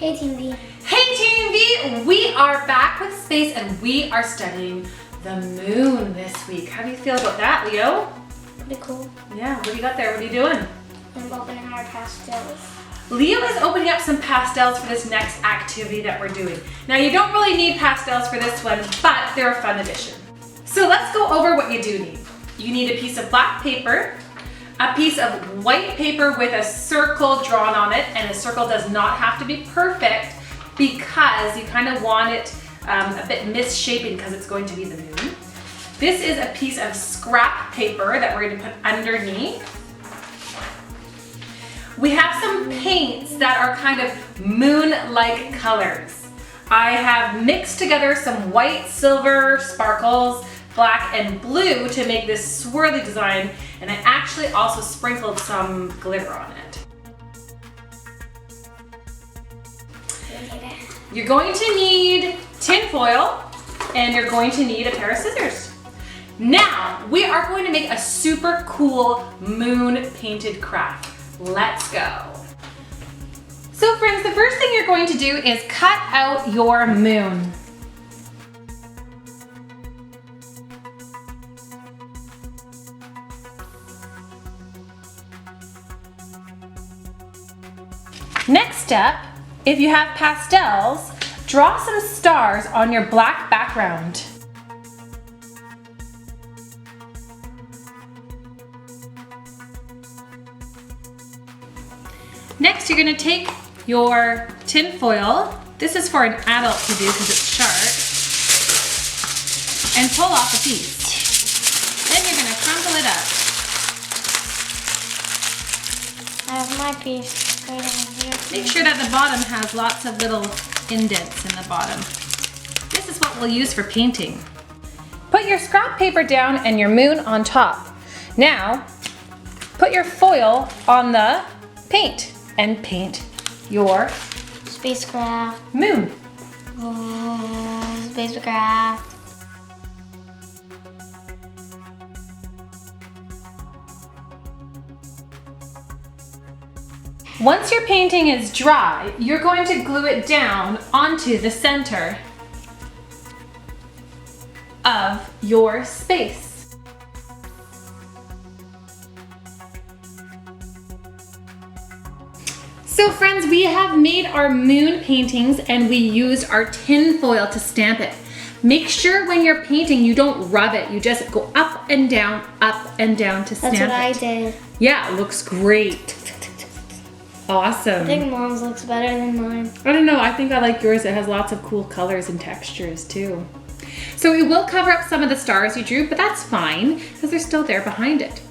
Hey Team V. Hey Team V, we are back with space and we are studying the moon this week. How do you feel about that, Leo? Pretty cool. Yeah, what do you got there? What are you doing? I'm opening our pastels. Leo is opening up some pastels for this next activity that we're doing. Now you don't really need pastels for this one, but they're a fun addition. So let's go over what you do need. You need a piece of black paper, a piece of white paper with a circle drawn on it, and a circle does not have to be perfect because you kind of want it a bit misshapen because it's going to be the moon. This is a piece of scrap paper that we're going to put underneath. We have some paints that are kind of moon-like colors. I have mixed together some white, silver, sparkles, black, and blue to make this swirly design, and I actually also sprinkled some glitter on it. You're going to need tin foil, and you're going to need a pair of scissors. Now, we are going to make a super cool moon painted craft. Let's go. So friends, the first thing you're going to do is cut out your moon. Next step, if you have pastels, draw some stars on your black background. Next, you're going to take your tin foil. This is for an adult to do because it's sharp. And pull off a piece. Then you're going to crumple it up. I have my piece right over here. Make sure that the bottom has lots of little indents in the bottom. This is what we'll use for painting. Put your scrap paper down and your moon on top. Now, put your foil on the paint and paint your Spacecraft. moon. Spacecraft. Once your painting is dry, you're going to glue it down onto the center of your space. So friends, we have made our moon paintings and we used our tin foil to stamp it. Make sure when you're painting you don't rub it, you just go up and down to stamp it. That's what I did. Yeah, it looks great. Awesome. I think Mom's looks better than mine. I don't know, I think I like yours. It has lots of cool colors and textures too. So it will cover up some of the stars you drew, but that's fine because they're still there behind it.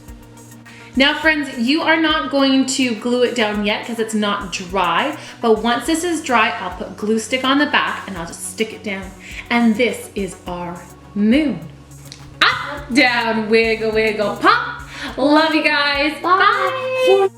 Now friends, you are not going to glue it down yet because it's not dry, but once this is dry, I'll put glue stick on the back and I'll just stick it down. And this is our moon. Up, down, wiggle, wiggle, pop. Love you guys. Bye.